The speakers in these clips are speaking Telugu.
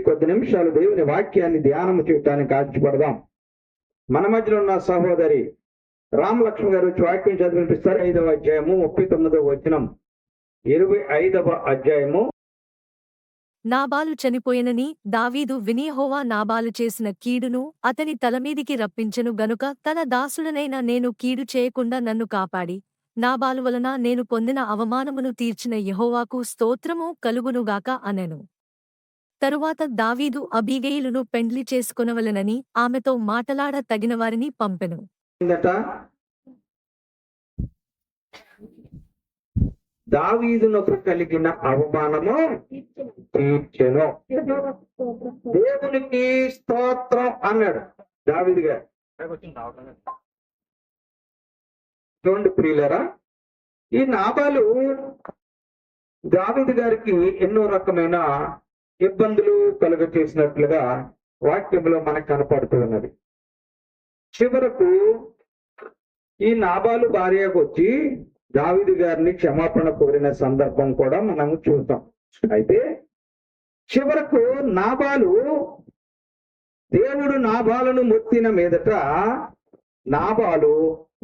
కొద్ది నిమిషాలు దేవుని వాక్యాన్ని ధ్యానం చేయడానికి ఆశపడదాం. మన మధ్యలో ఉన్న సహోదరి రామలక్ష్మి గారు వచ్చి వాక్యం చదివినిపిస్తారు. 5వ అధ్యాయము 39వ వచనం. 25వ అధ్యాయము. నాబాలు చనిపోయినని దావీదు విని యెహోవా నాబాలు చేసిన కీడును అతని తలమీదికి రప్పించెను గనుక తన దాసుడనైన నేను కీడు చేయకుండా నన్ను కాపాడి నాబాలు వలన నేను పొందిన అవమానమును తీర్చిన యెహోవాకు స్తోత్రము కలుగునుగాక అనెను. తరువాత దావీదు అబీగయిలును పెండ్లి చేసుకొనవలెనని ఆమెతో మాటలాడ తగినవారిని పంపెను. దావీదునకు కలిగిన అవమానము తీర్చెను. దేవునికి స్తోత్రం అన్నాడు దావీదు గారు. చూడండి ప్రియులరా, ఈ నాబాలు దావీదు గారికి ఎన్నో రకమైన ఇబ్బందులు కలుగ చేసినట్లుగా వాక్యంలో మనకు కనపడుతూ ఉన్నది. చివరకు ఈ నాబాలు భార్యకు వచ్చి దావీదు గారిని క్షమాపణ కోరిన సందర్భం కూడా మనం చూద్దాం. అయితే చివరకు నాబాలు దేవుడు నాబాలును మొత్తిన మీదట నాబాలు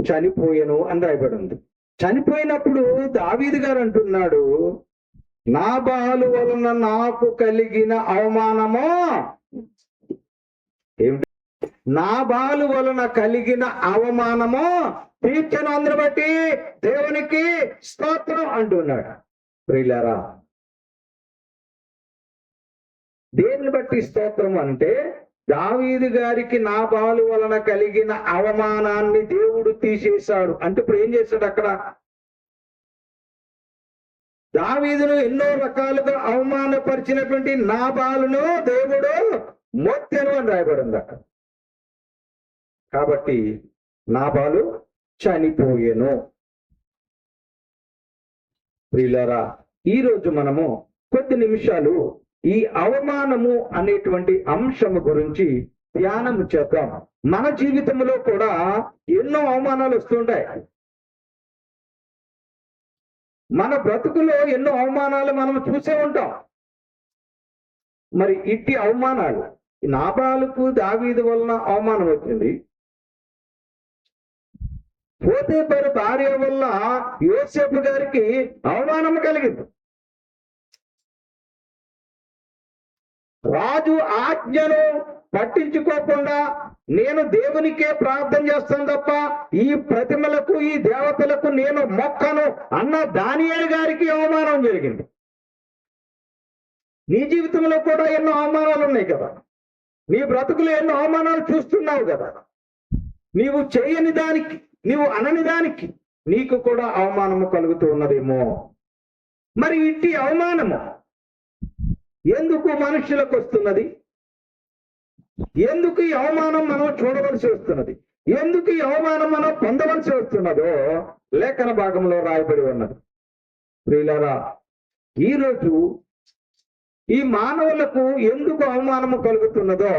చనిపోయెను అని రాయబడి ఉంది. చనిపోయినప్పుడు దావీదు గారు అంటున్నాడు, నాబాలు వలన నాకు కలిగిన అవమానమో ఏమిటి? నాబాలు వలన కలిగిన అవమానమో తీర్చను, అందరు బట్టి దేవునికి స్తోత్రం అంటున్నాడు. ప్రియులారా, దేన్ని బట్టి స్తోత్రం అంటే దావీదు గారికి నాబాలు వలన కలిగిన అవమానాన్ని దేవుడు తీసేశాడు. అంటే ఇప్పుడు ఏం చేశాడు? అక్కడ దావీదును ఎన్నో రకాలుగా అవమానపరిచినటువంటి నాబాలును దేవుడు మొత్తెను అని రాయబడింది అక్కడ. కాబట్టి నాబాలు చనిపోయెను. ప్రియులారా, ఈరోజు మనము కొద్ది నిమిషాలు ఈ అవమానము అనేటువంటి అంశము గురించి ధ్యానము చేద్దాం. మన జీవితంలో కూడా ఎన్నో అవమానాలు వస్తుంటాయి. మన బ్రతుకులో ఎన్నో అవమానాలు మనం చూసే ఉంటాం. మరి ఇట్టి అవమానాలు, నాబాలుకు దావీదు వలన అవమానం వచ్చింది. పోతేపరు భార్య వల్ల యోసేపు గారికి అవమానం కలిగింది. రాజు ఆజ్ఞను పట్టించుకోకుండా నేను దేవునికే ప్రార్థన చేస్తాను తప్ప ఈ ప్రతిమలకు ఈ దేవతలకు నేను మొక్కను అన్న దానియేలు గారికి అవమానం జరిగింది. నీ జీవితంలో కూడా ఎన్నో అవమానాలు ఉన్నాయి కదా. నీ బ్రతుకులో ఎన్నో అవమానాలు చూస్తున్నావు కదా. నీవు చేయని దానికి, నీవు అనని దానికి నీకు కూడా అవమానము కలుగుతూ ఉన్నదేమో. మరి ఇట్టి అవమానము ఎందుకు మనుషులకు వస్తున్నది? ఎందుకు ఈ అవమానం మనం చూడవలసి వస్తున్నది? ఎందుకు ఈ అవమానం మనం పొందవలసి వస్తున్నదో లేఖన భాగంలో రాయబడి ఉన్నది. ప్రియులారా, ఈరోజు ఈ మానవులకు ఎందుకు అవమానము కలుగుతున్నదో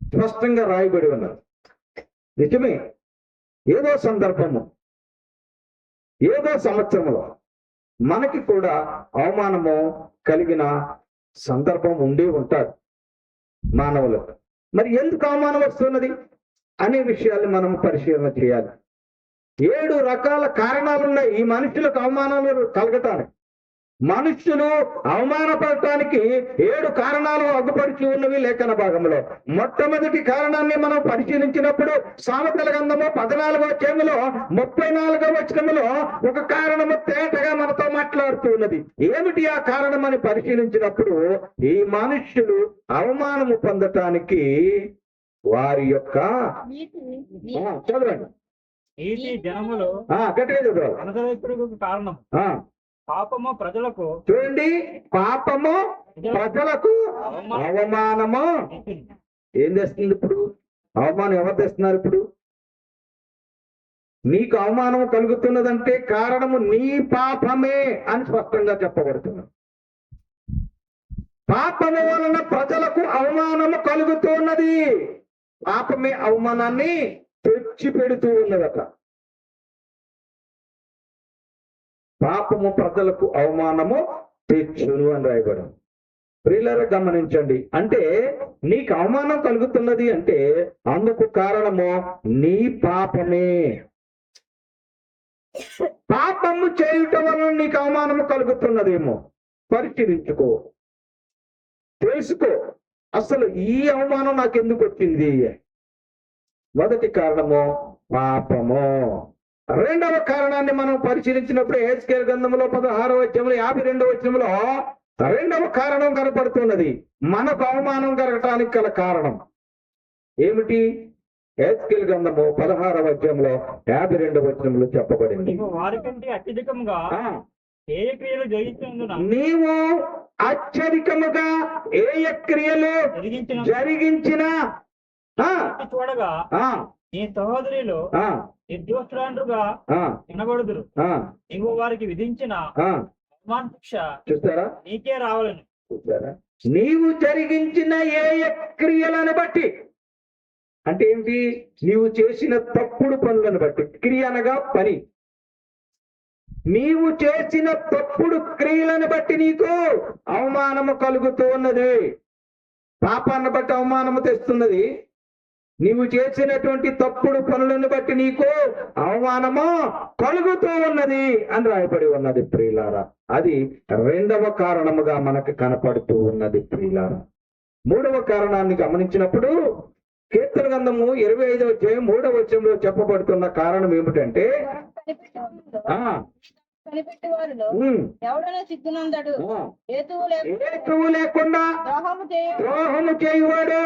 స్పష్టంగా రాయబడి ఉన్నది. నిజమే, ఏదో సందర్భము, ఏదో సంవత్సరంలో మనకి కూడా అవమానము కలిగిన సందర్భం ఉండే ఉంటారు మానవులకు. మరి ఎందుకు అవమానం వస్తున్నది అనే విషయాన్ని మనం పరిశీలన చేయాలి. 7 రకాల కారణాలు ఉన్నాయి ఈ మనుషులకు అవమానాలు కలగటానికి. మనుష్యులు అవమానపడటానికి 7 కారణాలు అగ్గుపరిచి ఉన్నవి లేఖన భాగంలో. మొట్టమొదటి కారణాన్ని మనం పరిశీలించినప్పుడు సామెతల గ్రంథము 14వ అధ్యాయములో 34వ వచనములో ఒక కారణము తేటగా మనతో మాట్లాడుతూ ఉన్నది. ఏమిటి ఆ కారణం అని పరిశీలించినప్పుడు ఈ మనుష్యులు అవమానము పొందటానికి వారి యొక్క చదవండి జనములు గట్టిగా చదవాలి. కారణం పాపము ప్రజలకు, చూడండి, పాపము ప్రజలకు అవమానము ఏం తెస్తుంది? ఇప్పుడు అవమానం ఎవరు తెస్తున్నారు? ఇప్పుడు నీకు అవమానం కలుగుతున్నదంటే కారణము నీ పాపమే అని స్పష్టంగా చెప్పబడుతున్నది. పాపము వలన ప్రజలకు అవమానము కలుగుతున్నది. పాపమే అవమానాన్ని తెచ్చి పెడుతూ ఉన్నదట. పాపము ప్రజలకు అవమానము తెచ్చును అని రాయబడింది. ప్రియులారా గమనించండి, అంటే నీకు అవమానం కలుగుతున్నది అంటే అందుకు కారణము నీ పాపమే. పాపము చేయుట వలన నీకు అవమానము కలుగుతున్నదేమో పరిశీలించుకో, తెలుసుకో, అసలు ఈ అవమానం నాకు ఎందుకు వచ్చింది. మొదటి కారణము పాపము. రెండవ కారణాన్ని మనం పరిశీలించినప్పుడు యెహెజ్కేలు గ్రంథంలో 16వ అధ్యాయంలో 52వ వచనంలో రెండవ కారణం కనపడుతున్నది. మనకు అవమానం కలగటానికి గల కారణం ఏమిటి? యెహెజ్కేలు గ్రంథము 16వ అధ్యాయంలో 52వ వచనంలో చెప్పబడింది. నీవు వారికంటే అత్యధికముగా ఏ క్రియలు జరిగించినందున నీవు అత్యధికముగా ఏ క్రియలు జరిగించిన చూడగా ఆ నీ సహోదరులు ఆ నిర్దోషులండ్రుగా ఆ వినబడుదురు. ఆ నీవు వారికి విధించిన ఆ అవమాన శిక్ష చూస్తారా? నీకే రావాలని. చూస్తారా? నీవు జరిగించిన ఏ క్రియలను బట్టి, అంటే ఏంటి? నీవు చేసిన తప్పుడు పనులను బట్టి. క్రియ అనగా పని. నీవు చేసిన తప్పుడు క్రియలను బట్టి నీకు అవమానము కలుగుతూ ఉన్నది. పాపాన్ని బట్టి అవమానము తెస్తున్నది. నీవు చేసినటువంటి తప్పుడు పనులను బట్టి నీకు అవమానము కలుగుతూ ఉన్నది అని రాయబడి ఉన్నది ప్రియులారా. అది రెండవ కారణముగా మనకు కనపడుతూ ఉన్నది ప్రియులారా. మూడవ కారణాన్ని గమనించినప్పుడు కీర్తన గ్రంథము 25వ అధ్యాయం 3వ వచనంలో చెప్పబడుతున్న కారణం ఏమిటంటే కనిపెట్టి వారిలో ఎవడైనా సిగ్గునందడు, హేతువు లేకుండా ద్రోహము చేయువాడు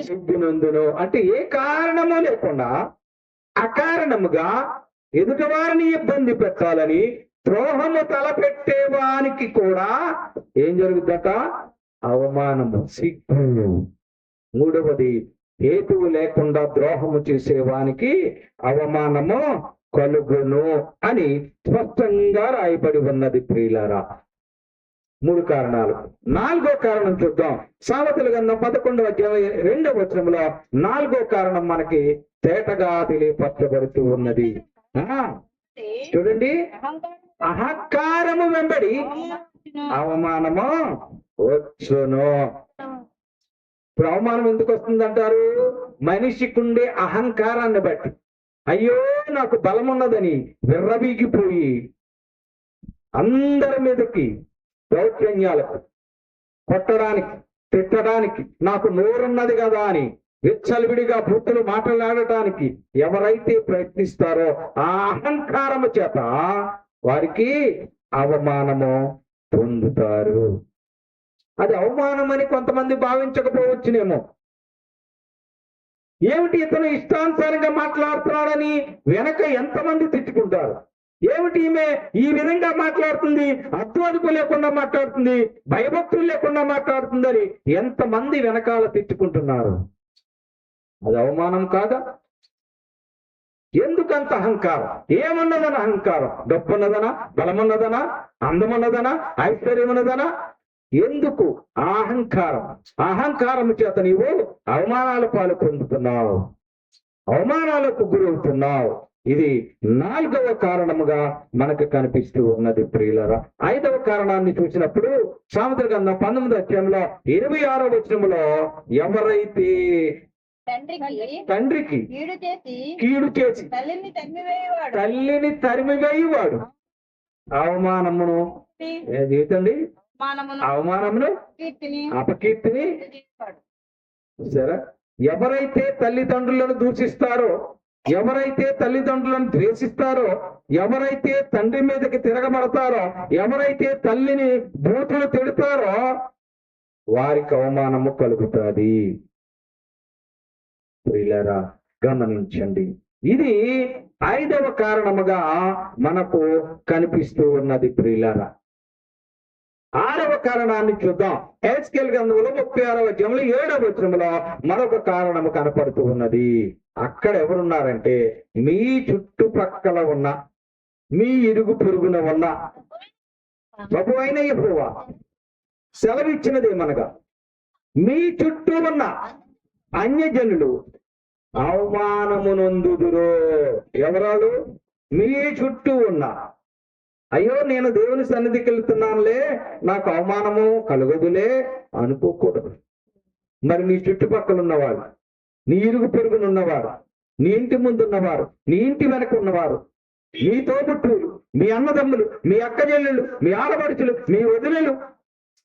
సిగ్గునందును. అంటే ఏ కారణము లేకుండా అకారణముగా ఎదుటి వారిని ఇబ్బంది పెట్టాలని ద్రోహము తలపెట్టేవానికి కూడా ఏం జరుగుతుందట? అవమానము, సిగ్గు. మూడవది, హేతువు లేకుండా ద్రోహము చేసేవానికి అవమానము కలుగును అని స్పష్టంగా రాయబడి ఉన్నది ప్రియులారా. 3 కారణాలు. 4వ కారణం చూద్దాం. సామెతల గ్రంథం 11వ అధ్యాయం 2వ వచనంలో 4వ కారణం మనకి తేటగా తెలియపరచబడుతూ ఉన్నది. చూడండి, అహంకారము వెంబడి అవమానము వచ్చును. ఇప్పుడు అవమానం ఎందుకు వస్తుందంటారు? మనిషికుండే అహంకారాన్ని బట్టి. అయ్యో నాకు బలం ఉన్నదని విర్రవీగిపోయి అందరి మీదకి దౌర్జన్యాలకు, కొట్టడానికి, తిట్టడానికి, నాకు నోరున్నది కదా అని విచ్చలవిడిగా బూతులు మాట్లాడటానికి ఎవరైతే ప్రయత్నిస్తారో ఆ అహంకారము చేత వారికి అవమానము పొందుతారు. అది అవమానమని కొంతమంది భావించకపోవచ్చునేమో. ఏమిటి ఇతను ఇష్టానుసారంగా మాట్లాడుతున్నాడని వెనక ఎంతమంది తిట్టుకుంటారు. ఏమిటి ఈమె ఈ విధంగా మాట్లాడుతుంది, అద్వదుపు లేకుండా మాట్లాడుతుంది, భయభక్తులు లేకుండా మాట్లాడుతుందని ఎంతమంది వెనకాల తిట్టుకుంటున్నారు. అది అవమానం కాదా? ఎందుకంత అహంకారం? ఏమన్నదన అహంకారం? డబ్బున్నదనా, బలమున్నదనా, అందమున్నదనా, ఐశ్వర్యం ఉన్నదనా? ఎందుకు అహంకారం? అహంకారం చేత నీవు అవమానాల పాలు పొందుతున్నావు, అవమానాలకు గురవుతున్నావు. ఇది 4వ కారణముగా మనకు కనిపిస్తూ ఉన్నది ప్రియులారా. 5వ కారణాన్ని చూసినప్పుడు సామెతల గ్రంథం 19వ అధ్యాయంలో 26వ వచనంలో ఎవరైతే తండ్రికి కీడు చేసి తల్లిని తరిమివేయువాడు అవమానమును ఏదండి అవమానమును అపకీర్తిని సరే. ఎవరైతే తల్లిదండ్రులను దూషిస్తారో, ఎవరైతే తల్లిదండ్రులను ద్వేషిస్తారో, ఎవరైతే తండ్రి మీదకి తిరగబడతారో, ఎవరైతే తల్లిని బూతులు తిడతారో వారికి అవమానము కలుగుతుంది. ప్రియులారా గమనించండి, ఇది 5వ కారణముగా మనకు కనిపిస్తూ ఉన్నది ప్రియులారా. 6వ కారణాన్ని చూద్దాం. యెహెజ్కేలు గ్రంథంలో 36వ అధ్యాయంలో 7వ వచనంలో మరొక కారణము కనపడుతూ ఉన్నది. అక్కడ ఎవరున్నారంటే మీ చుట్టుపక్కల ఉన్న, మీ ఇరుగు పొరుగున ఉన్న ప్రభువైన యెహోవా సెలవిచ్చినదేమనగా మీ చుట్టూ ఉన్న అన్యజనులు అవమానమునందుదురు. ఎవరాలు? మీ చుట్టూ ఉన్న అయ్యో నేను దేవుని సన్నిధికి వెళ్తున్నానులే, నాకు అవమానము కలగదులే అనుకోకూడదు. మరి నీ చుట్టుపక్కల ఉన్నవారు, నీ ఇరుగు పొరుగునున్నవారు, నీ ఇంటి ముందు ఉన్నవారు, నీ ఇంటి వెనక ఉన్నవారు, మీ తోబుట్టువులు, మీ అన్నదమ్ములు, మీ అక్కజెల్లెళ్ళు, మీ ఆడపడుచులు, మీ వదినలు,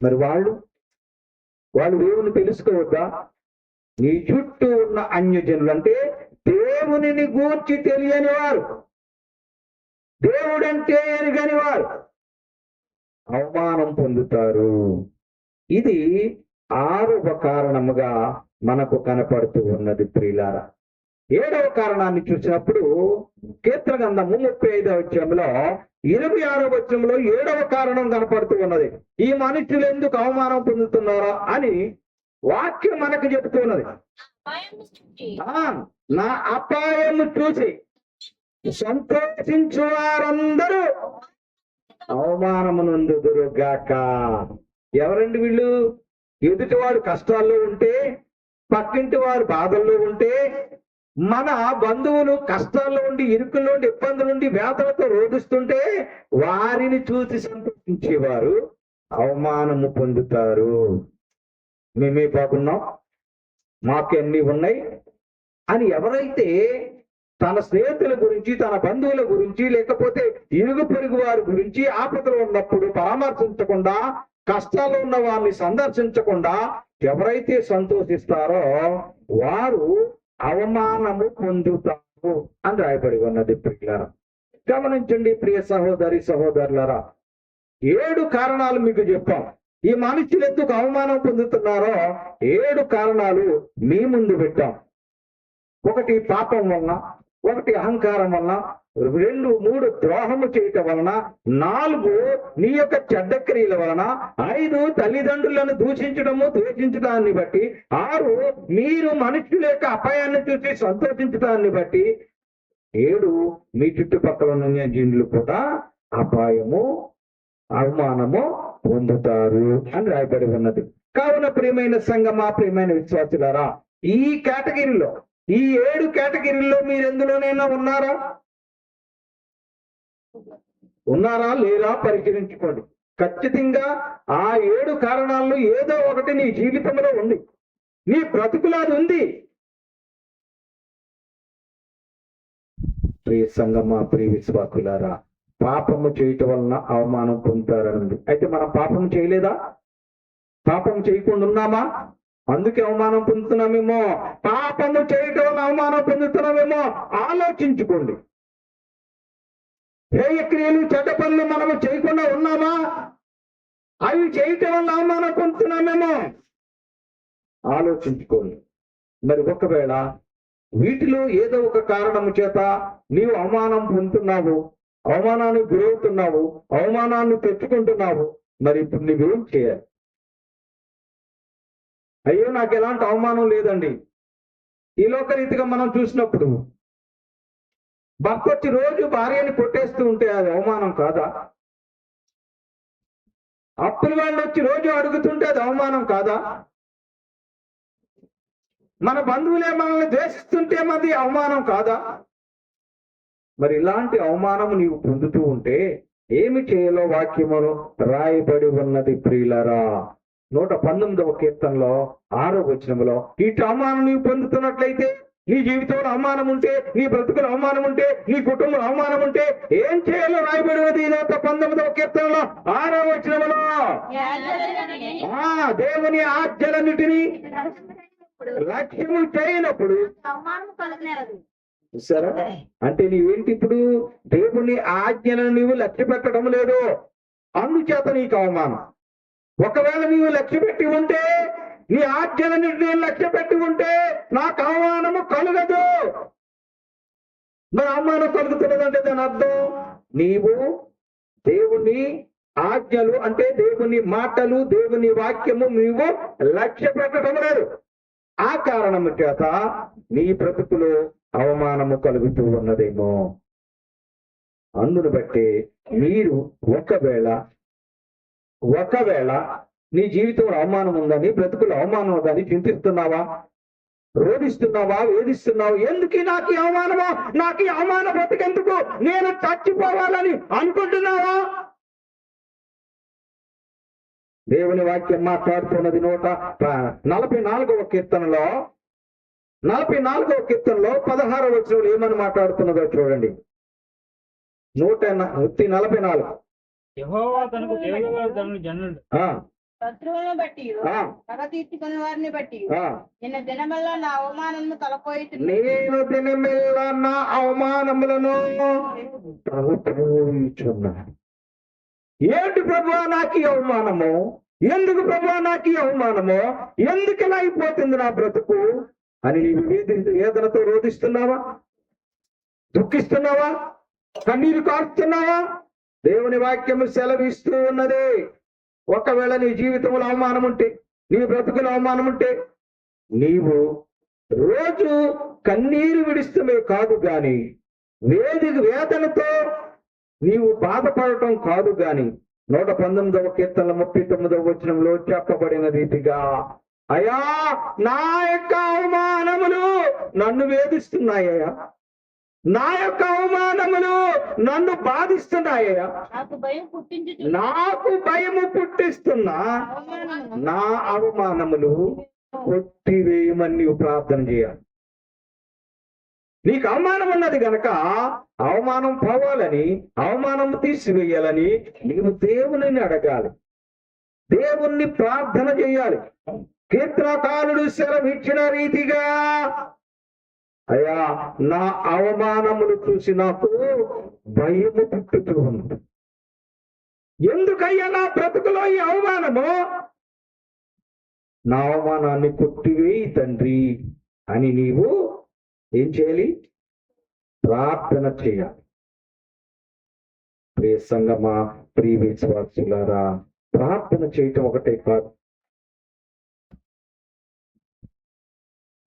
మరి వాళ్ళు దేవుని తెలుసుకోవద్దా? నీ చుట్టూ ఉన్న అన్యజనులు అంటే దేవునిని గూర్చి తెలియని వారు, దేవుడంటే ఎరుగని వారు అవమానం పొందుతారు. ఇది 6వ కారణముగా మనకు కనపడుతూ ఉన్నది ప్రియులారా. 7వ కారణాన్ని చూసినప్పుడు కీర్తన గ్రంథము 35వ అధ్యాయంలో 26వ వచనంలో 7వ కారణం కనపడుతూ ఉన్నది. ఈ మనుషులు ఎందుకు అవమానం పొందుతున్నారా అని వాక్యం మనకు చెబుతున్నది. నా అపాయము చూసి సంతోషించు వారందరూ అవమానమునందుదురు గాక. ఎవరండి వీళ్ళు? ఎదుటి వారు కష్టాల్లో ఉంటే, పక్కింటి వారు బాధల్లో ఉంటే, మన బంధువులు కష్టాల్లో ఉండి, ఇరుకుల్లో ఉండి, ఇబ్బందుల నుండి, వేదనతో రోధిస్తుంటే వారిని చూసి సంతోషించేవారు అవమానము పొందుతారు. మేమే బాగున్నాం, మాకెన్ని ఉన్నాయి అని ఎవరైతే తన స్నేహితుల గురించి, తన బంధువుల గురించి, లేకపోతే ఇరుగు పొరుగు వారి గురించి ఆపదలు ఉన్నప్పుడు పరామర్శించకుండా, కష్టాలు ఉన్న వారిని సందర్శించకుండా ఎవరైతే సంతోషిస్తారో వారు అవమానము పొందుతారు అని రాయబడి ఉన్నది ప్రియులారా. గమనించండి ప్రియ సహోదరి సహోదరులారా, 7 కారణాలు మీకు చెప్పాం. ఈ మనుషులు ఎందుకు అవమానం పొందుతున్నారో 7 కారణాలు మీ ముందు పెట్టాం. 1 పాపం వలన, 1 అహంకారం వలన, 2, 3 ద్రోహము చేయటం వలన, 4 నీ యొక్క చెడ్డ క్రియల వలన, 5 తల్లిదండ్రులను దూషించడము ద్వేషించడాన్ని బట్టి, 6 మీరు మనుషుల యొక్క అపాయాన్ని చూసి సంతోషించడాన్ని బట్టి, 7 మీ చుట్టుపక్కల ఉన్న జీనులు కూడా అపాయము అవమానము పొందుతారు అని రాయబడి ఉన్నది. కావున ప్రియమైన సంఘమా, ప్రియమైన విశ్వాసులారా, ఈ కేటగిరీలో, ఈ 7 కేటగిరీల్లో మీరు ఎందులోనైనా ఉన్నారా లేరా పరిశీలించుకోండి. ఖచ్చితంగా ఆ 7 కారణాల్లో ఏదో ఒకటి నీ జీవితంలో ఉంది, నీ బ్రతుకులో అది ఉంది. ప్రియ సంఘమా, ప్రియ విశ్వాసులారా, పాపము చేయటం వలన అవమానం పొందుతారని. అయితే మనం పాపం చేయలేదా? పాపం చేయకుండా ఉన్నామా? అందుకే అవమానం పొందుతున్నామేమో. పాపము చేయటం వల్ల అవమానం పొందుతున్నామేమో ఆలోచించుకోండి. హేయ క్రియలు, చెడ్డ పనులు మనము చేయకుండా ఉన్నామా? అవి చేయటం వల్ల అవమానం పొందుతున్నామేమో ఆలోచించుకోండి. మరి ఒకవేళ వీటిలో ఏదో ఒక కారణము చేత నీవు అవమానం పొందుతున్నావు, అవమానానికి గురవుతున్నావు, అవమానాన్ని తెచ్చుకుంటున్నావు, మరి ఇప్పుడు నువ్వేం చేయాలి? అయ్యో నాకు ఎలాంటి అవమానం లేదండి. ఈ లోకరీతిగా మనం చూసినప్పుడు భర్త వచ్చి రోజు భార్యని కొట్టేస్తూ ఉంటే అది అవమానం కాదా? అప్పుల వాళ్ళు వచ్చి రోజు అడుగుతుంటే అది అవమానం కాదా? మన బంధువులే మనల్ని ద్వేషిస్తుంటే అది అవమానం కాదా? మరి ఇలాంటి అవమానము నీవు పొందుతూ ఉంటే ఏమి చేయాలో వాక్యములో రాయబడి ఉన్నది ప్రియులరా. 119వ కీర్తనలో 6వ వచనంలో ఇటు అవమానం నీవు పొందుతున్నట్లయితే, నీ జీవితంలో అవమానం ఉంటే, నీ బ్రతుకులు అవమానం ఉంటే, నీ కుటుంబం అవమానం ఉంటే ఏం చేయాలో రాయబడి ఉన్నది 119వ కీర్తనలో 6వ వచనంలో. దేవుని ఆజ్ఞలన్నిటినీ లక్ష్యము చేయనప్పుడు చూసారా? అంటే నీవేంటి ఇప్పుడు? దేవుని ఆజ్ఞలను నీవు లక్ష్య పెట్టడం లేదు, అందుచేత నీకు అవమానం. ఒకవేళ నీవు లక్ష్య పెట్టి ఉంటే, నీ ఆజ్ఞలని నేను లక్ష్య పెట్టి ఉంటే నాకు అవమానము కలుగదు. మరి అవమానం కలుగుతున్నదంటే దాని అర్థం నీవు దేవుని ఆజ్ఞలు అంటే దేవుని మాటలు, దేవుని వాక్యము నీవు లక్ష్య పెట్టడం లేదు. ఆ కారణము చేత నీ బ్రతుకులో అవమానము కలుగుతూ ఉన్నదేమో. అందును బట్టి మీరు ఒకవేళ నీ జీవితంలో అవమానం ఉందని, బ్రతుకులో అవమానం ఉందని చింతిస్తున్నావా? రోధిస్తున్నావా, వేధిస్తున్నావు? ఎందుకు నాకు ఈ అవమానమా? నాకు ఈ అవమాన బ్రతికెందుకు? నేను చచ్చిపోవాలని అనుకుంటున్నావా? దేవుని వాక్యం మాట్లాడుతున్నది 144వ కీర్తనలో 16వ వచనంలో ఏమని మాట్లాడుతున్నదో చూడండి. 144. యెహోవా తనకు తెలియగలదని జనులు శత్రువులను బట్టి పగ తీర్చుకున్న వారిని బట్టి నిన్న దినమల్లా నా అవమానము తలపోయితుంది. నేను దినమెల్లా నా అవమానములను తలపోయిచున్నాను. ఏంటి ప్రభువా నాకు ఈ అవమానము? ఎందుకు ప్రభువా నాకు ఈ అవమానము? ఎందుకు ఇలా అయిపోతుంది నా బ్రతుకు అని నీవు వేదనతో రోధిస్తున్నావా? దుఃఖిస్తున్నావా? కన్నీరు కారుతున్నావా? దేవుని వాక్యము సెలవిస్తూ ఉన్నది. ఒకవేళ నీ జీవితంలో అవమానం ఉంటే, నీ బ్రతుకులో అవమానం ఉంటే, నీవు రోజు కన్నీరు విడిస్తమే కాదు గాని వేదనతో నీవు బాధపడటం కాదు గాని 119వ కీర్తన 39వ వచనంలో చెప్పబడిన రీతిగా, అయ్యా నా యొక్క అవమానములు నన్ను వేధిస్తున్నాయ్యా, నా యొక్క అవమానములు నన్ను బాధిస్తున్నాయ్యా, నాకు భయము పుట్టిస్తున్నా నా అవమానములు కొట్టివేయమని నీవు ప్రార్థన చేయాలి. నీకు అవమానం ఉన్నది గనక అవమానం పోవాలని, అవమానం తీసివేయాలని నీవు దేవుని అడగాలి, దేవుణ్ణి ప్రార్థన చేయాలి. కీర్తనకారుడు సెలవిచ్చిన రీతిగా, అయ్యా నా అవమానములు చూసి నాకు భయము పుట్టుతూ ఉంది. ఎందుకయ్యా నా బ్రతుకులో ఈ అవమానము? నా అవమానాన్ని కొట్టివేయి తండ్రి అని నీవు ఏం చేయాలి? ప్రార్థన చేయాలి. ప్రియ సంగమా, ప్రియ విశ్వాసులారా, ప్రార్థన చేయటం ఒకటే కాదు,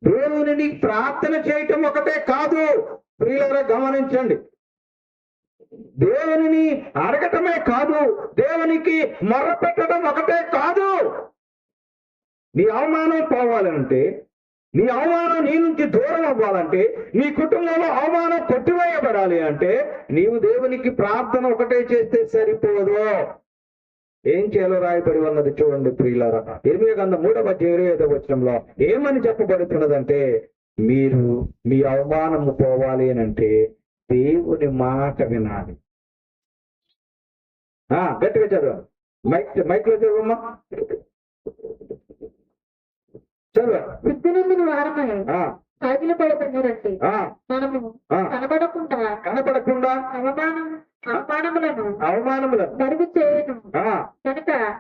దేవునిని ప్రార్థన చేయటం ఒకటే కాదు. ప్రియులారా గమనించండి, దేవునిని అడగటమే కాదు, దేవునికి మొరపెట్టడం ఒకటే కాదు. నీ అవమానం పోవాలంటే, నీ అవమానం నీ నుంచి దూరం అవ్వాలంటే, నీ కుటుంబంలో అవమానం కొట్టివేయబడాలి అంటే నీవు దేవునికి ప్రార్థన ఒకటే చేస్తే సరిపోదు. ఏం చేయాలో రాయబడి ఉన్నది చూడండి ప్రియులారా. ఇర్మీయా గ్రంథం 3వ అధ్యాయం 25వ వచనంలో ఏమని చెప్పబడుతున్నదంటే, మీరు మీ అవమానము పోవాలి అని అంటే దేవుని మాట వినాలి. గట్టిగా చదువు, మైక్ లో చదువమ్మా, చదువు. సిగ్గునందున వారమై సాగిలు పడుతున్నారంటే మనము కనపడకుండా అవమానములను బరువు చేయను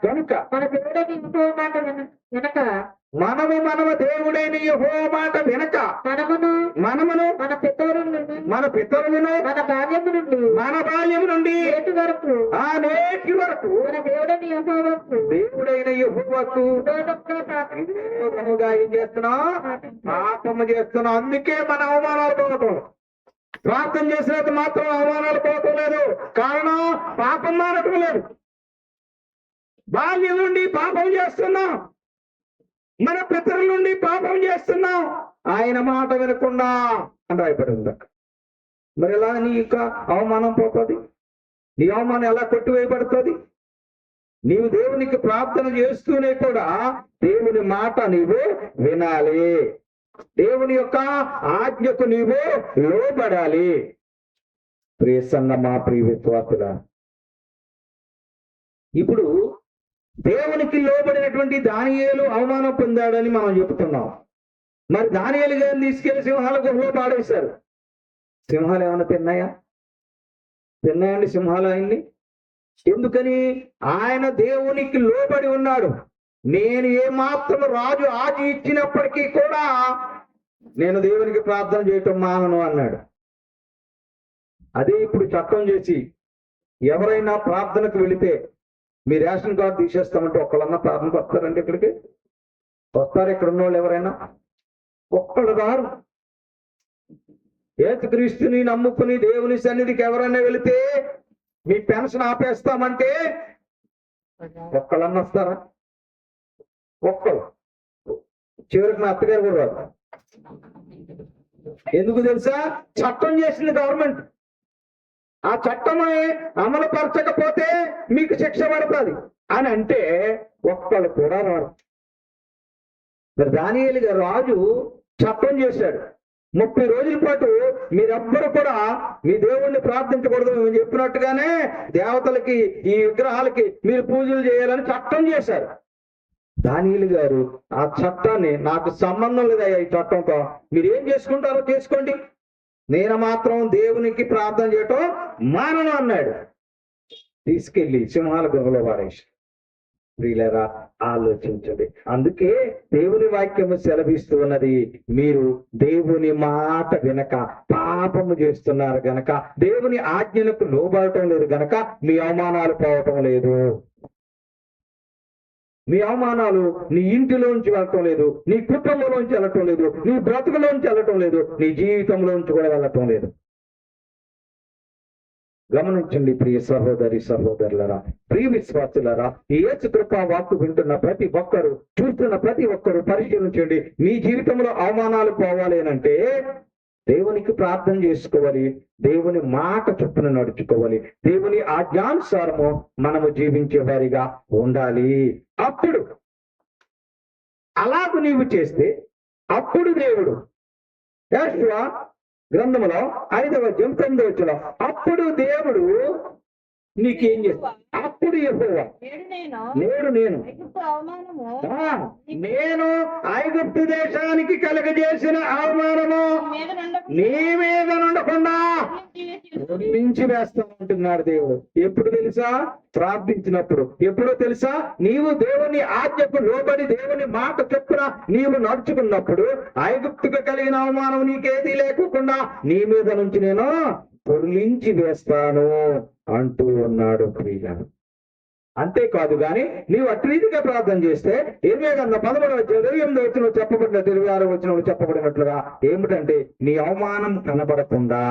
కనుక మన దేవుడని ఇంకో మాట వెనక మనము దేవుడైన యెహోవా మాట వినక మనమును మన పితరులను మన బాల్యము నుండి నేటి వరకు మన దేవుడైన యెహోవాకు ఏం చేస్తున్నాం? పాపము చేస్తున్నాం. అందుకే మన అవమానాలు పోవటం. ప్రార్థన చేసినంత మాత్రం అవమానాలు పోవటం లేదు. కారణం పాపం మానటం లేదు. బాల్యం నుండి పాపం చేస్తున్నాం, మన పితరుల నుండి పాపం చేస్తున్నాం, ఆయన మాట వినకుండా అని రాయబడింది. మరి ఎలా నీ యొక్క అవమానం పోతుంది? నీ అవమానం ఎలా కొట్టివేయబడుతుంది? నీవు దేవునికి ప్రార్థన చేస్తూనే కూడా దేవుని మాట నీవు వినాలి, దేవుని యొక్క ఆజ్ఞకు నీవు లోబడాలి. ప్రియ సంగమా, ప్రియ విశ్వాసులా, ఇప్పుడు దేవునికి లోబడినటువంటి దానియేలు అవమానం పొందాడని మనం చెప్తున్నాం. మరి దానియేలు గారిని తీసుకెళ్లి సింహాల గుహలో పాడేశారు. సింహాలు ఏమైనా తిన్నాయండి సింహాలు ఆయన్ని? ఎందుకని? ఆయన దేవునికి లోబడి ఉన్నాడు. నేను ఏమాత్రం రాజు ఆజు ఇచ్చినప్పటికీ కూడా నేను దేవునికి ప్రార్థన చేయటం మానను అన్నాడు. అదే ఇప్పుడు చట్టం చేసి ఎవరైనా ప్రార్థనకు వెళితే మీ రేషన్ కార్డు తీసేస్తామంటే ఒక్కళ్ళన్నా ప్రార్థనకు వస్తారండి? ఇక్కడికి వస్తారు? ఇక్కడ ఉన్న వాళ్ళు ఎవరైనా ఒక్కళ్ళు రారు. యేసుక్రీస్తుని నమ్ముకుని దేవుని సన్నిధికి ఎవరైనా వెళితే మీ పెన్షన్ ఆపేస్తామంటే ఒక్కళ్ళన్నా వస్తారా? ఒక్కళ్ళు. చివరికి మా అత్తగారు కూడా రాదు. ఎందుకు తెలుసా? చట్టం చేసింది గవర్నమెంట్. ఆ చట్టమే అమలు పరచకపోతే మీకు శిక్ష పడుతుంది అని అంటే ఒక్కళ్ళు కూడా రారు. మరి దానియేలు గారు రాజు చట్టం చేశాడు, 30 రోజుల పాటు మీరెవ్వరు కూడా మీ దేవుణ్ణి ప్రార్థించకూడదు, మేము చెప్పినట్టుగానే దేవతలకి ఈ విగ్రహాలకి మీరు పూజలు చేయాలని చట్టం చేశారు. దానియేలు గారు ఆ చట్టాన్ని, నాకు సంబంధం లేదయ్యా ఈ చట్టంతో, మీరు ఏం చేసుకుంటారో చేసుకోండి, నేను మాత్రం దేవునికి ప్రార్థన చేయటం మానను అన్నాడు. తీసుకెళ్లి సింహాల గుహలో వారేసి. ప్రియులారా, ఆలోచించండి. అందుకే దేవుని వాక్యము సెలవిస్తూ ఉన్నది, మీరు దేవుని మాట వినక పాపము చేస్తున్నారు గనక, దేవుని ఆజ్ఞలకు లోబడటం లేదు గనక మీ అవమానాలు పోవటం లేదు. మీ అవమానాలు నీ ఇంటిలోంచి వెళ్ళటం లేదు, నీ కుటుంబంలోంచి వెళ్ళటం లేదు, నీ బ్రతుకులోంచి వెళ్ళటం లేదు, నీ జీవితంలోంచి కూడా వెళ్ళటం లేదు. గమనించండి ప్రియ సహోదరి సహోదరులరా, ప్రియ విశ్వాసులరా, ఈ యేసు కృపా వాక్కు వింటున్న ప్రతి ఒక్కరు, చూస్తున్న ప్రతి ఒక్కరు పరిశీలించండి. మీ జీవితంలో అవమానాలు పోవాలి అంటే దేవునికి ప్రార్థన చేసుకోవాలి, దేవుని మాట చొప్పున నడుచుకోవాలి, దేవుని ఆజ్ఞానుసారము మనము జీవించే వారిగా ఉండాలి. అప్పుడు అలాగ నీవు చేస్తే అప్పుడు దేవుడు, యెషయా గ్రంథములో 5వ అధ్యాయం 9వ వచనం, అప్పుడు దేవుడు నీకేం చేస్తాడు? అప్పుడు యెహోవా, నేడు నేను నేను ఐగుప్తు దేశానికి కలగజేసిన అవమానము నీ మీద నుండకుండా నుంచి వేస్తానంటున్నాడు దేవుడు. ఎప్పుడు తెలుసా? ప్రార్థించినప్పుడు. ఎప్పుడో తెలుసా? నీవు దేవుని ఆజ్ఞకు లోబడి దేవుని మాట చొప్పున నీవు నడుచుకున్నప్పుడు ఐగుప్తుకు కలిగిన అవమానం నీకేది లేకుండా నీ మీద నుంచి నేను పొర్లించి వేస్తాను అంటూ ఉన్నాడు ప్రియులారా. అంతేకాదు గాని నీవు అటు రీతిగా ప్రార్థన చేస్తే 13వ అధ్యాయం 28వ వచనం చెప్పబడిన 26వ వచనం చెప్పబడినట్లుగా ఏమిటంటే, నీ అవమానం కనబడకుండా,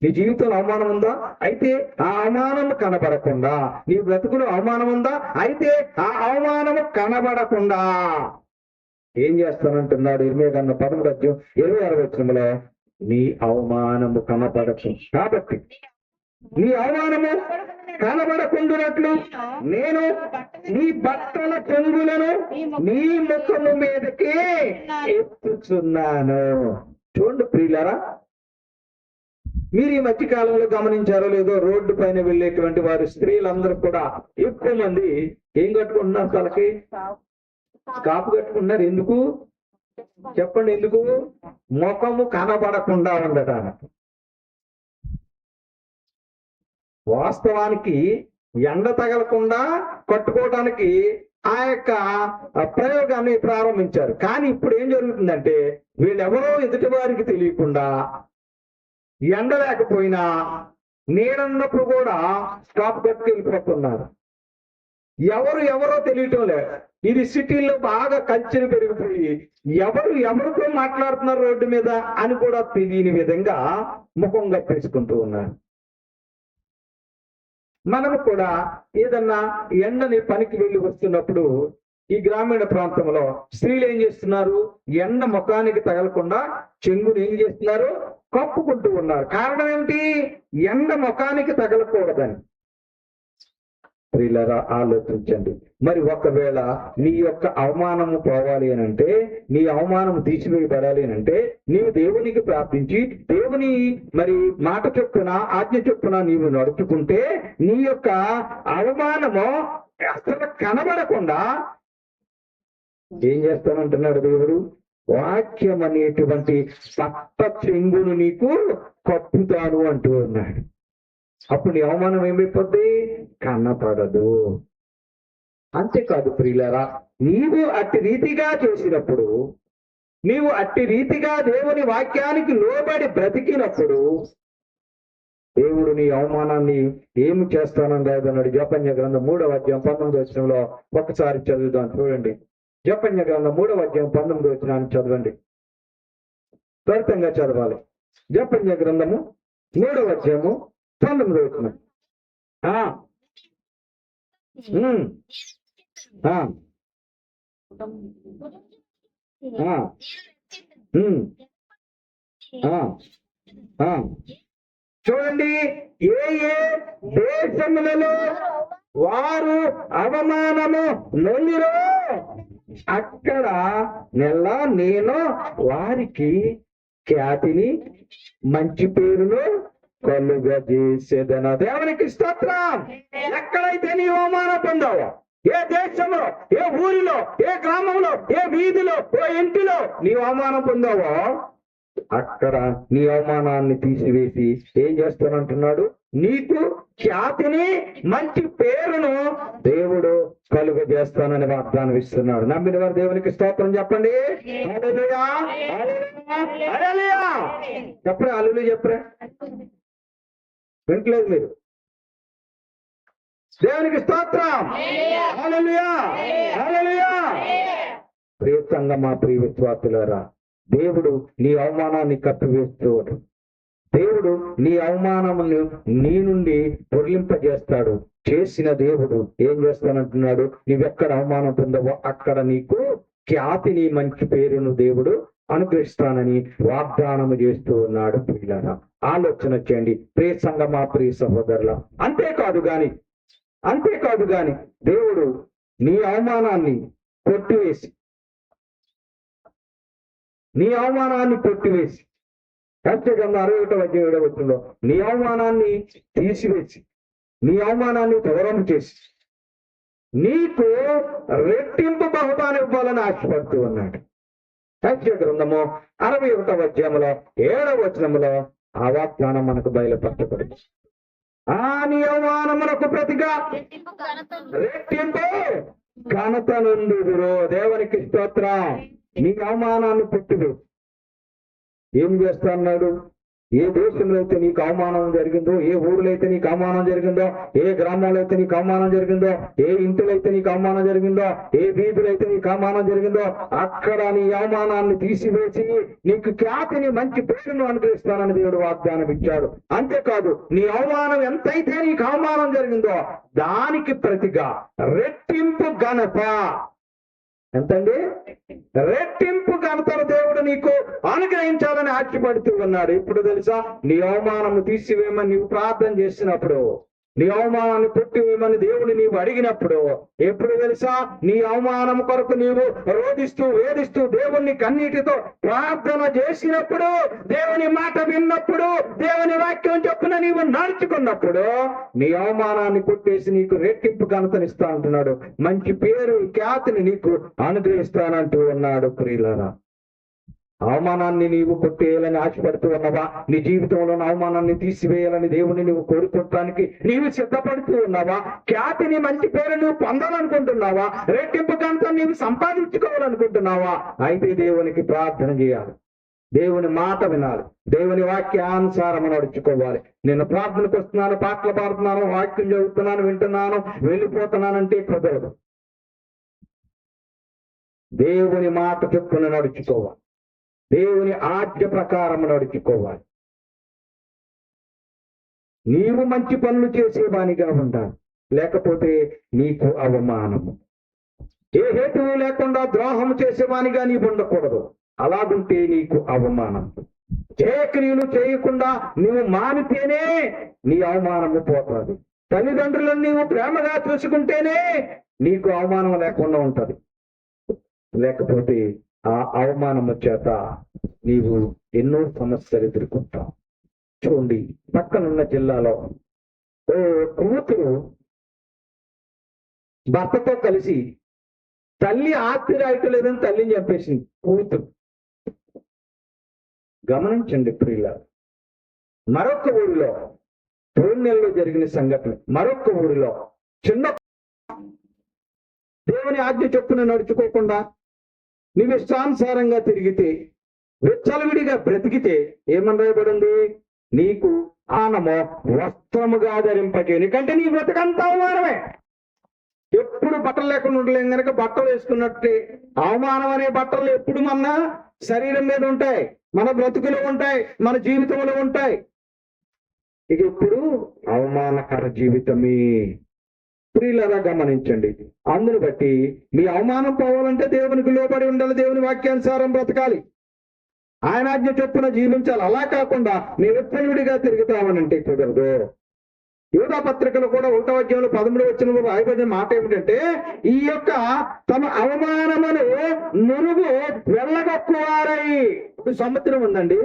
నీ జీవితంలో అవమానం ఉందా? అయితే ఆ అవమానం కనబడకుండా, నీ బ్రతుకులో అవమానం ఉందా? అయితే ఆ అవమానము కనబడకుండా ఏం చేస్తానంటున్నాడు? 13వ అధ్యాయం 26వ వచనంలో, నీ అవమానము కనబడకు. కాబట్టి నీ అవమానము కనబడకుండానట్లు నేను నీ బట్టల చెంగులను నీ ముఖము మీదకి ఎత్తుచున్నాను. చూడండి ప్రియులారా, మీరు ఈ మధ్య కాలంలో గమనించారో లేదో, రోడ్డు పైన వెళ్ళేటువంటి వారు స్త్రీలందరూ కూడా ఎక్కువ మంది ఏం కట్టుకుంటున్నారు? తలకి కాపు కట్టుకుంటున్నారు. ఎందుకు చెప్పండి? ఎందుకు? ముఖము కనబడకుండా ఉండటానికి. వాస్తవానికి ఎండ తగలకుండా కట్టుకోవడానికి ఆ యొక్క ప్రయోగాన్ని ప్రారంభించారు. కానీ ఇప్పుడు ఏం జరుగుతుందంటే, వీళ్ళెవరో ఎదుటి వారికి తెలియకుండా ఎండ లేకపోయినా నీడన్నప్పుడు కూడా స్టాప్ కట్టుకెళ్ళిపోతున్నారు. ఎవరో తెలియటం లేదు. ఇది సిటీల్లో బాగా కల్చర్ పెరిగిపోయి ఎవరితో మాట్లాడుతున్నారు రోడ్డు మీద అని కూడా తెలియని విధంగా ముఖం కప్పేసుకుంటూ ఉన్నారు. మనము కూడా ఏదన్నా ఎండని పనికి వెళ్ళి వస్తున్నప్పుడు ఈ గ్రామీణ ప్రాంతంలో స్త్రీలు ఏం చేస్తున్నారు? ఎండ ముఖానికి తగలకుండా చెంగుని ఏం చేస్తున్నారు? కప్పుకుంటూ ఉన్నారు. కారణం ఏమిటి? ఎండ ముఖానికి తగలకూడదని. ప్రియులారా, ఆలోచించండి. మరి ఒకవేళ నీ యొక్క అవమానము పోవాలి అని అంటే, నీ అవమానం తీసివేయబడాలి అని అంటే, నీవు దేవునికి ప్రార్థించి దేవుని మరి మాట చొప్పున ఆజ్ఞ చొప్పున నీవు నడుచుకుంటే నీ యొక్క అవమానము అసలు కనబడకుండా ఏం చేస్తానంటున్నాడు దేవుడు? వాక్యం అనేటువంటి పట్ట చెంగును నీకు కప్పుతాను అంటూ ఉన్నాడు. అప్పుడు నీ అవమానం ఏమైపోద్ది? కనపడదు. అంతేకాదు ప్రియులారా, నీవు అట్టి రీతిగా చేసినప్పుడు, నీవు అట్టి రీతిగా దేవుని వాక్యానికి లోబడి బ్రతికినప్పుడు దేవుడు నీ అవమానాన్ని ఏమి చేస్తానని రాయదన్నాడు. జపన్య గ్రంథం 3వ అధ్యాయం 19వ వచనంలో ఒకసారి చదువుదాం. చూడండి, జపన్య గ్రంథం 3వ అధ్యాయం 19వ వచనాన్ని చదవండి. త్వరితంగా చదవాలి. జపన్య గ్రంథము 3వ అధ్యాయము 19వ వచనం. ఉమ్. ఆ, ఆ. చూడండి, ఏ ఏ దేశములలో వారు అవమానము నొందిరో అక్కడ నేను వారికి ఖ్యాతిని మంచి పేరును కలుగజేసేదన. దేవునికి స్తోత్రం. ఎక్కడైతే నీ అవమానం పొందావో, ఏ దేశంలో, ఏ ఊరిలో, ఏ గ్రామంలో, ఏ వీధిలో, ఏ ఇంటిలో నీ అవమానం పొందావో అక్కడ నీ అవమానాన్ని తీసివేసి ఏం చేస్తానంటున్నాడు? నీకు ఖ్యాతిని మంచి పేరును దేవుడు కలుగజేస్తానని వాగ్దానం ఇస్తున్నాడు. నమ్మిన వారు దేవునికి స్తోత్రం చెప్పండి. హల్లెలూయా, హల్లెలూయా, హల్లెలూయా. చెప్పరా? హల్లెలూయా చెప్పరా? వింటలేదు మీరు? దేవునికి స్తోత్రం. హల్లెలూయా, హల్లెలూయా. ప్రియ సంగమా, ప్రియ విశ్వాసులారా, దేవుడు నీ అవమానాన్ని కప్పివేస్తూ దేవుడు నీ అవమానమును నీ నుండి పొర్లింపజేస్తాడు. చేసిన దేవుడు ఏం చేస్తానంటున్నాడు? నీవెక్కడ అవమానం పొందవో అక్కడ నీకు ఖ్యాతిని మంచి పేరును దేవుడు అనుగ్రహిస్తానని వాగ్దానము చేస్తూ ఉన్నాడు. ప్రియులారా, ఆలోచన చేయండి ప్రియ సంగమా, ప్రియ సహోదరుల. అంతేకాదు గాని దేవుడు నీ అవమానాన్ని కొట్టివేసి ఖచ్చితంగా 61 నీ అవమానాన్ని తీసివేసి, నీ అవమానాన్ని దూరం చేసి నీకు రెట్టింపు బహుమానం ఇవ్వాలని ఆశపడుతూ ఉన్నాడు. సత్య గ్రంథము 61 7 ఆ వాగ్దానం మనకు బయలుపరచబడింది. నీ అవమానమునకు ప్రతిగా రెట్టింపు ఘనత నుండుదురు. దేవునికి స్తోత్రం. నీ అవమానాన్ని పుట్టుదు. ఏం చేస్తా అన్నాడు? ఏ దేశంలో అయితే నీకు అవమానం జరిగిందో, ఏ ఊరిలో అయితే నీకు అవమానం జరిగిందో, ఏ గ్రామంలో అయితే నీకు అవమానం జరిగిందో, ఏ ఇంటిలో అయితే నీకు అవమానం జరిగిందో, ఏ వీధిలో అయితే నీకు అవమానం జరిగిందో అక్కడ నీ అవమానాన్ని తీసివేసి నీకు ఖ్యాతిని మంచి పేరును అనుగ్రహిస్తానని దేవుడు వాగ్దానం ఇచ్చాడు. అంతేకాదు, నీ అవమానం ఎంతైతే నీకు అవమానం జరిగిందో దానికి ప్రతిగా రెట్టింపు ఘనత. ఎంతండి? రెట్టింపు ఘనతను దేవుడు నీకు అనుగ్రహించాలని ఆశపడుతూ ఉన్నాడు. ఇప్పుడు తెలుసా, నీ అవమానము తీసివేయమని నీవు ప్రార్థన చేసినప్పుడు, నీ అవమానాన్ని కొట్టివేయమని దేవుని నీవు అడిగినప్పుడు, ఎప్పుడు తెలుసా, నీ అవమానం కొరకు నీవు రోధిస్తూ వేధిస్తూ దేవుణ్ణి కన్నీటితో ప్రార్థన చేసినప్పుడు, దేవుని మాట విన్నప్పుడు, దేవుని వాక్యం చొప్పున నీవు నడుచుకున్నప్పుడు నీ అవమానాన్ని కొట్టేసి నీకు రెట్టింపు ఘనతనిస్తా అంటున్నాడు. మంచి పేరు ఖ్యాతిని నీకు అనుగ్రహిస్తానంటూ ఉన్నాడు. ప్రియులారా, అవమానాన్ని నీవు కొట్టేయాలని ఆశపడుతూ ఉన్నావా? నీ జీవితంలో అవమానాన్ని తీసివేయాలని దేవుని నువ్వు కోరుకోవటానికి నీవు సిద్ధపడుతూ ఉన్నావా? ఖ్యాతిని మంచి పేరు నువ్వు పొందాలనుకుంటున్నావా? రెట్టింపు ఘనత నీవు సంపాదించుకోవాలనుకుంటున్నావా? అయితే దేవునికి ప్రార్థన చేయాలి, దేవుని మాట వినాలి, దేవుని వాక్యానుసారం నడుచుకోవాలి. నేను ప్రార్థనకు వస్తున్నాను, పాటలు పాడుతున్నాను, వాక్యం చదువుతున్నాను, వింటున్నాను, వెళ్ళిపోతున్నానంటే కుదరదు. దేవుని మాట చొప్పున నడుచుకోవాలి, దేవుని ఆజ్ఞ ప్రకారం నడుచుకోవాలి. నీవు మంచి పనులు చేసేవానిగా ఉండాలి, లేకపోతే నీకు అవమానము. ఏ హేతువు లేకుండా ద్రోహం చేసేవానిగా నీవు ఉండకూడదు, అలాగుంటే నీకు అవమానం. ఏ క్రియలు చేయకుండా నీవు మానితేనే నీ అవమానము పోతుంది. తల్లిదండ్రులను నీవు ప్రేమగా చూసుకుంటేనే నీకు అవమానం లేకుండా ఉంటది, లేకపోతే ఆ అవమానము చేత నీవు ఎన్నో సమస్యలు ఎదుర్కొంటావు. చూడండి, పక్కనున్న జిల్లాలో ఓ కూతురు భర్తతో కలిసి తల్లి ఆస్తి రాయట్లేదని తల్లిని చంపేసింది కూతురు. గమనించండి ప్రియులారా, మరొక ఊరిలో 3 నెలల్లో జరిగిన సంఘటన. మరొక ఊరిలో చిన్న దేవుని ఆజ్ఞ చొప్పున నడుచుకోకుండా నీవు ఇష్టానుసారంగా తిరిగితే, విచ్చలవిడిగా బ్రతికితే ఏమని రాయబడింది? నీకు ఆనమో వస్త్రముగా ధరింపజే. ఎందుకంటే నీ బ్రతకంతా అవమానమే. ఎప్పుడు బట్టలు లేకుండా ఉండలేం కనుక బట్టలు వేసుకున్నట్టే అవమానం అనే బట్టలు ఎప్పుడు మన శరీరం మీద ఉంటాయి, మన బ్రతుకులో ఉంటాయి, మన జీవితంలో ఉంటాయి. ఇక ఇప్పుడు అవమానకర జీవితమే. ప్రియులారా, గమనించండి. అందును బట్టి మీ అవమానం పోవాలంటే దేవునికి లోబడి ఉండాలి, దేవుని వాక్యానుసారం బ్రతకాలి. ఆయన ఆజ్ఞ చొప్పున జీవించాలి. అలా కాకుండా నేను విచ్చలవిడిగా తిరుగుతామనంటే కుదరదు. యోధా పత్రికలు కూడా 1వ అధ్యాయంలో 13వ వచనంలో రాయబడిన మాట ఏమిటంటే, ఈ యొక్క తమ అవమానమును నురుగు వెళ్ళగొక్కువారై. ఒక సముద్రం ఉందండి,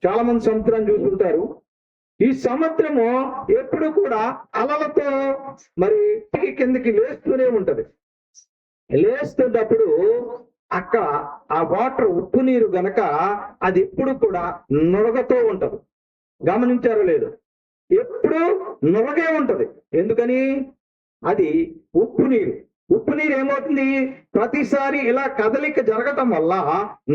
చాలా మంది సముద్రాన్ని చూస్తుంటారు. ఈ సముద్రము ఎప్పుడు కూడా అలలతో మరి కిందకి లేస్తూనే ఉంటది. లేస్తున్నప్పుడు అక్కడ ఆ వాటర్ ఉప్పు నీరు గనక అది ఎప్పుడు కూడా నురగతో ఉంటది. గమనించారో లేదు? ఎప్పుడు నురగే ఉంటది. ఎందుకని? అది ఉప్పు నీరు. ఉప్పు నీరు ఏమవుతుంది? ప్రతిసారి ఇలా కదలిక జరగటం వల్ల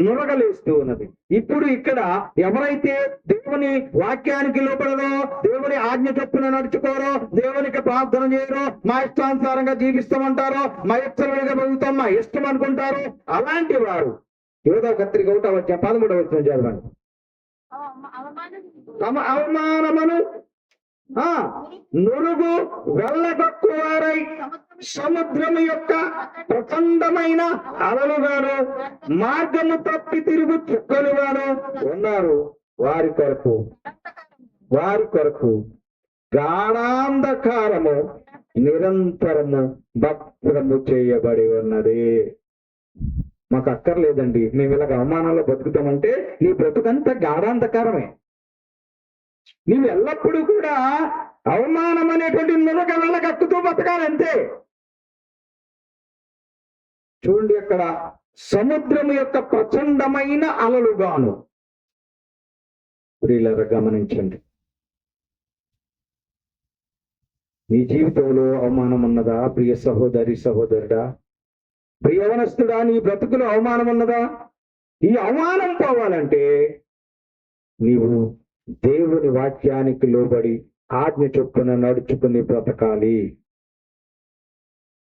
నురగలేస్తూ ఉన్నది. ఇప్పుడు ఇక్కడ ఎవరైతే దేవుని వాక్యానికి లోపడరో, దేవుని ఆజ్ఞ చొప్పున నడుచుకోరో, దేవునికి ప్రార్థన చేయరో, మా ఇష్టానుసారంగా జీవిస్తామంటారో, మా ఇష్టంగా బతుకుతాం, మా ఇష్టం అనుకుంటారు, అలాంటి వారు యోధా పత్రిక 1వ అధ్యాయం 13వ వచనం చదవండి. తమ అవమానమును నురుగు వెళ్ళగొక్కువారై సముద్రము యొక్క ప్రచండమైన అలలుగాను మార్గము తప్పి తిరుగు చుక్కలుగాను ఉన్నారు. వారి కొరకు గాఢాంధకారము నిరంతరము భద్రము చేయబడి ఉన్నది. మాకు అక్కర్లేదండి, మేము ఇలాగ అవమానాల్లో బతుకుతామంటే నీ బ్రతుకంతా గాఢాంధకారమే. నీవు ఎల్లప్పుడూ కూడా అవమానం అనేటువంటి నురగ వెళ్ళగక్కుతూ బతకాలంతే. చూడండి, అక్కడ సముద్రం యొక్క ప్రచండమైన అలలుగాను. ప్రియులారా గమనించండి, నీ జీవితంలో అవమానం ఉన్నదా? ప్రియ సహోదరి సహోదరుడా, ప్రియ యవనస్తుడా, నీ బ్రతుకులో అవమానం ఉన్నదా? ఈ అవమానం పోవాలంటే నీవు దేవుని వాక్యానికి లోబడి ఆజ్ఞ చొప్పున నడుచుకుని బ్రతకాలి.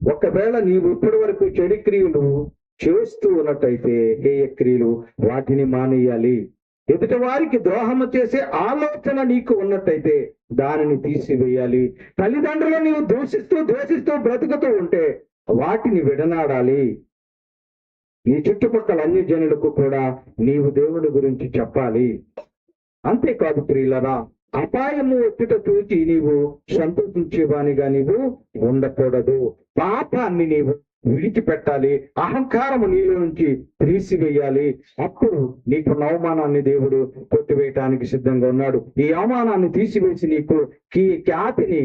ఒకవేళ నీవు ఇప్పటి వరకు చెడు క్రియలు చేస్తూ ఉన్నట్టయితే హేయ క్రియలు వాటిని మానేయాలి. ఎదుటి వారికి ద్రోహము చేసే ఆలోచన నీకు ఉన్నట్టయితే దానిని తీసివేయాలి. తల్లిదండ్రులు నీవు ద్వేషిస్తూ బ్రతుకుతూ ఉంటే వాటిని విడనాడాలి. నీ చుట్టుపక్కల అన్ని జనులకు కూడా నీవు దేవుడి గురించి చెప్పాలి. అంతేకాదు ప్రియులరా, అపాయము వచ్చుట చూచి నీవు సంతోషించేవానిగా నీవు ఉండకూడదు. పాపాన్ని నీవు విడిచిపెట్టాలి. అహంకారము నీలో నుంచి తీసివేయాలి. అప్పుడు నీకు అవమానాన్ని దేవుడు కొట్టివేయటానికి సిద్ధంగా ఉన్నాడు. ఈ అవమానాన్ని తీసివేసి నీకు ఖ్యాతిని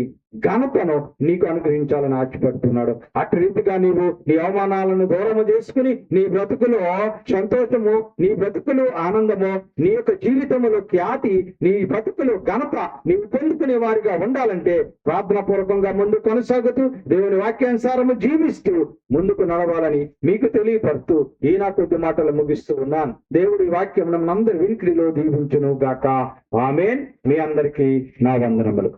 ఘనతను నీకు అనుగ్రహించాలని ఆశపడుతున్నాడు. అటు రీతిగా నీవు నీ అవమానాలను దూరము చేసుకుని నీ బ్రతుకులో సంతోషము, నీ బ్రతుకులు ఆనందము, నీ యొక్క జీవితంలో ఖ్యాతి, నీ బ్రతుకులు ఘనత నీవు పొందుకునే వారిగా ఉండాలంటే ప్రార్థన పూర్వకంగా ముందు కొనసాగుతూ దేవుని వాక్యానుసారము జీవిస్తూ ముందుకు నడవాలని మీకు తెలియపరుస్తూ ఈ నా కొద్ది మాటలు ముగిస్తూ ఉన్నాను. దేవుడి వాక్యం మనందరి వినికిడిలో దీవించును గాక. ఆమేన్. మీ అందరికీ నా వందనములు.